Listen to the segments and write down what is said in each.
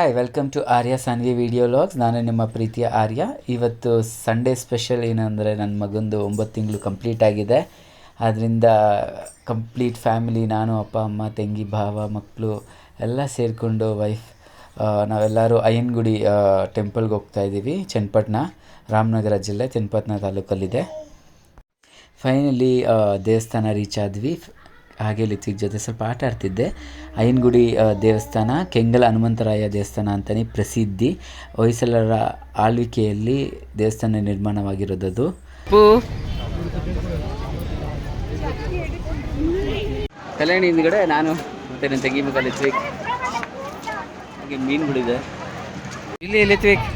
Hi, welcome to Arya Saanvi video logs. ನಾನು ನಿಮ್ಮ ಪ್ರೀತಿಯ ಆರ್ಯ. ಇವತ್ತು ಸಂಡೇ ಸ್ಪೆಷಲ್ ಏನಂದರೆ ನನ್ನ ಮಗಂದು 9 ತಿಂಗಳು ಕಂಪ್ಲೀಟ್ ಆಗಿದೆ. ಆದ್ದರಿಂದ ಕಂಪ್ಲೀಟ್ ಫ್ಯಾಮಿಲಿ, ನಾನು ಅಪ್ಪ ಅಮ್ಮ ತಂಗಿ ಭಾವ ಮಕ್ಕಳು ಎಲ್ಲ ಸೇರಿಕೊಂಡು ವೈಫ್ ನಾವೆಲ್ಲರೂ ಅಯ್ಯನಗುಡಿ ಟೆಂಪಲ್ಗೆ ಹೋಗ್ತಾಯಿದ್ದೀವಿ. ಚನ್ನಪಟ್ಟಣ, ರಾಮನಗರ ಜಿಲ್ಲೆ, ಚನ್ನಪಟ್ಟಣ ತಾಲೂಕಲ್ಲಿದೆ. ಫೈನಲಿ ದೇವಸ್ಥಾನ ರೀಚ್ ಆದ್ವಿ. ಹಾಗೆ ಲಿತ್ವಿಕ್ ಜೊತೆ ಸ್ವಲ್ಪ ಆಟ ಆಡ್ತಿದ್ದೆ. ಅಯ್ಯನಗುಡಿ ದೇವಸ್ಥಾನ ಕೆಂಗಲ್ ಹನುಮಂತರಾಯ ದೇವಸ್ಥಾನ ಅಂತಲೇ ಪ್ರಸಿದ್ಧಿ. ಹೊಯ್ಸಳರ ಆಳ್ವಿಕೆಯಲ್ಲಿ ದೇವಸ್ಥಾನ ನಿರ್ಮಾಣವಾಗಿರೋದದು. ಕಲ್ಯಾಣಿ ಹಿಂದ್ಗಡೆ ನಾನು ಮತ್ತು ನನ್ನ ತಂಗಿ ಮಗ ಲಿತ್ವಿಕ್. ಹಾಗೆ ಮೀನುಗಳಿದೆ ಇಲ್ಲಿ. ಲಿತ್ವಿಕ್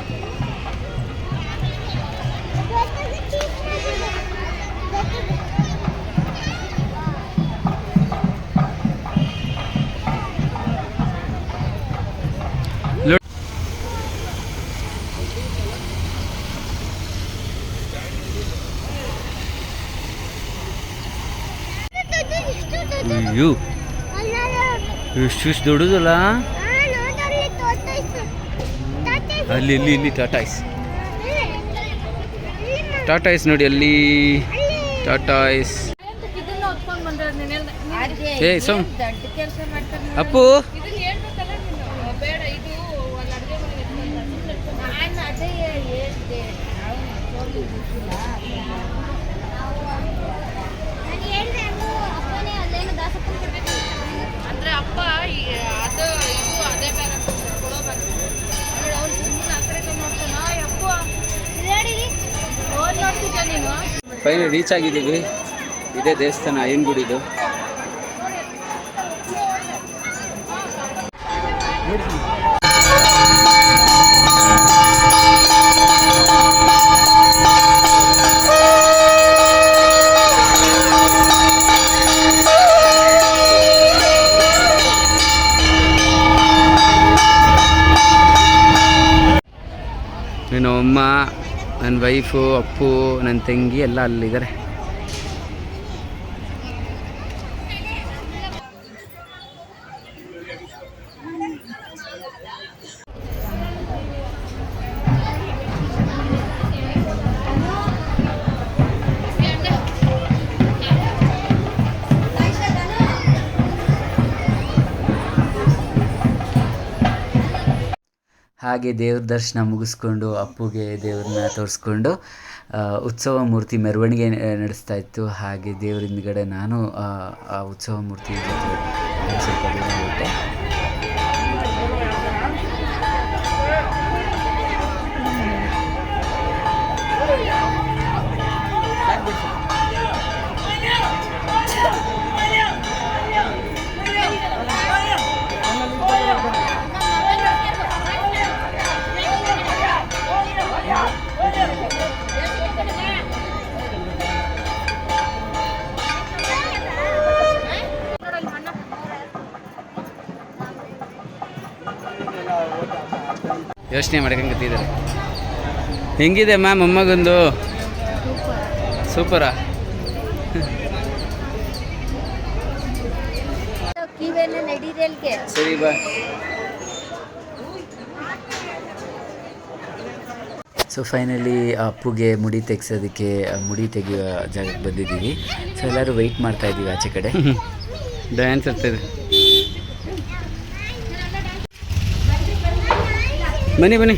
ಅಯ್ಯೋ ಎಷ್ಟು ದೊಡ್ಡದಲ್ಲ. ಅಲ್ಲಿ ಇಲ್ಲಿ ಇಲ್ಲಿ ಟಾಟಾಯ್ಸ್ ನೋಡಿ, ಅಲ್ಲಿ ಟಾಟಾಯ್ಸ್. ಏ ಸೌಂಡ್ ಅಪ್ಪು. ಫೈನಲ್ ರೀಚ್ ಆಗಿದ್ದೀವಿ. ಇದೇ ದೇವಸ್ಥಾನ ಅಯ್ಯನಗುಡಿದು. ನನ್ನ ಅಮ್ಮ, ನನ್ನ ವೈಫು, ಅಪ್ಪು, ನನ್ನ ತಂಗಿ ಎಲ್ಲ ಅಲ್ಲಿದ್ದಾರೆ. ಹಾಗೆ ದೇವ್ರ ದರ್ಶನ ಮುಗಿಸ್ಕೊಂಡು ಅಪ್ಪುಗೆ ದೇವ್ರನ್ನ ತೋರಿಸ್ಕೊಂಡು ಉತ್ಸವ ಮೂರ್ತಿ ಮೆರವಣಿಗೆ ನಡೆಸ್ತಾ ಇತ್ತು. ಹಾಗೆ ದೇವ್ರ ಹಿಂದ್ಗಡೆ ನಾನು ಆ ಉತ್ಸವ ಮೂರ್ತಿ ಜೊತೆ ಸ್ವಲ್ಪ ದಿನ ಬಿಟ್ಟೆ. ಯೋಚನೆ ಮಾಡ್ಕೊಂಡ್ತಿದ್ದಾರೆ. ಹೆಂಗಿದೆ ಮ್ಯಾಮ್ ಮೊಮ್ಮಗಂದು? ಸೂಪರಾ? ಸರಿ ಬಾ. ಸೊ ಫೈನಲಿ ಅಪ್ಪುಗೆ ಮುಡಿ ತೆಗ್ಸೋದಕ್ಕೆ ಮುಡಿ ತೆಗೆಯೋ ಜಾಗಕ್ಕೆ ಬಂದಿದ್ದೀವಿ. ಸೊ ಎಲ್ಲರೂ ವೆಯ್ಟ್ ಮಾಡ್ತಾ ಇದ್ದೀವಿ ಆಚೆ ಕಡೆ. ಡ್ಯಾನ್ಸ್ ಇರ್ತದೆ. ಬನ್ನಿ.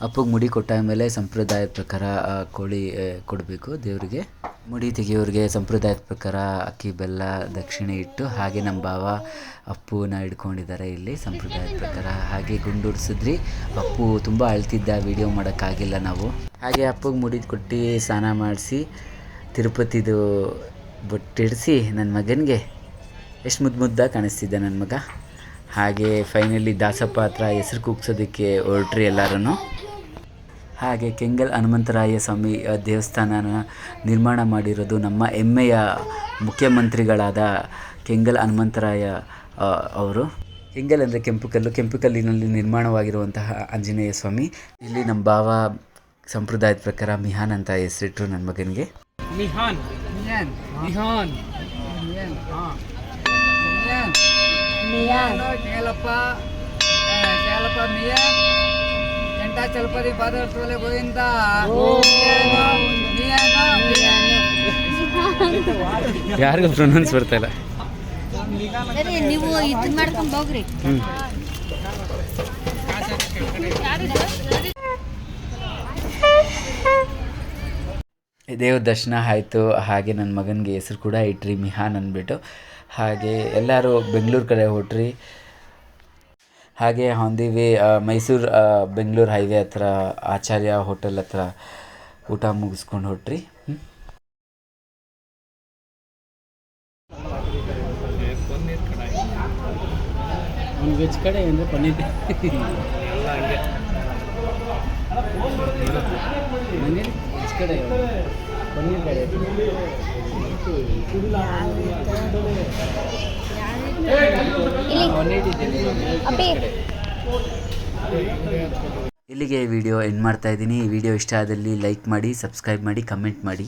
ಅಪ್ಪಗೆ ಮುಡಿ ಕೊಟ್ಟ ಮೇಲೆ ಸಂಪ್ರದಾಯದ ಪ್ರಕಾರ ಕೋಳಿ ಕೊಡಬೇಕು ದೇವರಿಗೆ. ಮುಡಿ ತೆಗಿಯೋರಿಗೆ ಸಂಪ್ರದಾಯದ ಪ್ರಕಾರ ಅಕ್ಕಿ ಬೆಲ್ಲ ದಕ್ಷಿಣೆ ಇಟ್ಟು, ಹಾಗೆ ನಮ್ಮ ಭಾವ ಅಪ್ಪುನ ಹಿಡ್ಕೊಂಡಿದ್ದಾರೆ ಇಲ್ಲಿ ಸಂಪ್ರದಾಯದ ಪ್ರಕಾರ. ಹಾಗೆ ಗುಂಡುಡ್ಸಿದ್ರಿ. ಅಪ್ಪು ತುಂಬ ಅಳ್ತಿದ್ದ, ವಿಡಿಯೋ ಮಾಡೋಕ್ಕಾಗಿಲ್ಲ ನಾವು. ಹಾಗೆ ಅಪ್ಪಗೆ ಮುಡಿ ಕೊಟ್ಟು ಸ್ನಾನ ಮಾಡಿಸಿ ತಿರುಪತಿದು ಬೊಟ್ಟಿಡಿಸಿ ನನ್ನ ಮಗನಿಗೆ ಎಷ್ಟು ಮುದ್ದಾಗಿ ಕಾಣಿಸ್ತಿದ್ದ ನನ್ನ ಮಗ. ಹಾಗೆ ಫೈನಲಿ ದಾಸಪ್ಪ ಹತ್ರ ಹೆಸರು ಕೂಗ್ಸೋದಕ್ಕೆ ಹೊರಟ್ರಿ ಎಲ್ಲರೂ. ಹಾಗೆ ಕೆಂಗಲ್ ಹನುಮಂತರಾಯ ಸ್ವಾಮಿ ದೇವಸ್ಥಾನನ ನಿರ್ಮಾಣ ಮಾಡಿರೋದು ನಮ್ಮ ಹೆಮ್ಮೆಯ ಮುಖ್ಯಮಂತ್ರಿಗಳಾದ ಕೆಂಗಲ್ ಹನುಮಂತರಾಯ ಅವರು. ಕೆಂಗಲ್ ಅಂದರೆ ಕೆಂಪು ಕಲ್ಲಿನಲ್ಲಿ ನಿರ್ಮಾಣವಾಗಿರುವಂತಹ ಆಂಜನೇಯ ಸ್ವಾಮಿ. ಇಲ್ಲಿ ನಮ್ಮ ಭಾವ ಸಂಪ್ರದಾಯದ ಪ್ರಕಾರ ಮಿಹಾನ್ ಅಂತ ಹೆಸರಿಟ್ರು ನನ್ನ ಮಗನಿಗೆ. ಮಿಹಾನ್ ಕಲ್ಪ ಮಿಯ ಎಂಟ ಚಲಪದಿ ಪಾದರ್ತೋಲೆ ಗೋವಿಂದ ಯಾರಿಗೂ ಪ್ರೊನೌನ್ಸ್ ಬರ್ತಾ ಇಲ್ಲ. ನೀವು ಇದು ಮಾಡ್ಕೊಂಡು ಹೋಗ್ರಿ. ದೇವ್ರ ದರ್ಶನ ಆಯಿತು. ಹಾಗೆ ನನ್ನ ಮಗನಿಗೆ ಹೆಸರು ಕೂಡ ಇಟ್ರಿ ಮಿಹಾನ್ ಅಂದ್ಬಿಟ್ಟು. ಹಾಗೆ ಎಲ್ಲರೂ ಬೆಂಗಳೂರು ಕಡೆ ಹೊಟ್ರಿ. ಹಾಗೆ on the way Mysuru Bengaluru highway ಹತ್ರ ಆಚಾರ್ಯ ಹೋಟೆಲ್ ಹತ್ರ ಊಟ ಮುಗಿಸ್ಕೊಂಡು ಹೊಟ್ರಿ. ವೆಜ್ ಕಡೆ ಅಂದರೆ ಪನ್ನೀರ್ ಎಲ್ಲ ಹಂಗೆ ಮನೇಲಿ ವೆಜ್ ಕಡೆ ಪನ್ನೀರ್ ಕಡೆ ಇಲ್ಲಿಗೆ ವಿಡಿಯೋ ಎಂಡ್ ಮಾಡ್ತಾ ಇದ್ದೀನಿ. ಈ ವಿಡಿಯೋ ಇಷ್ಟ ಆದಲ್ಲಿ ಲೈಕ್ ಮಾಡಿ, ಸಬ್ಸ್ಕ್ರೈಬ್ ಮಾಡಿ, ಕಮೆಂಟ್ ಮಾಡಿ.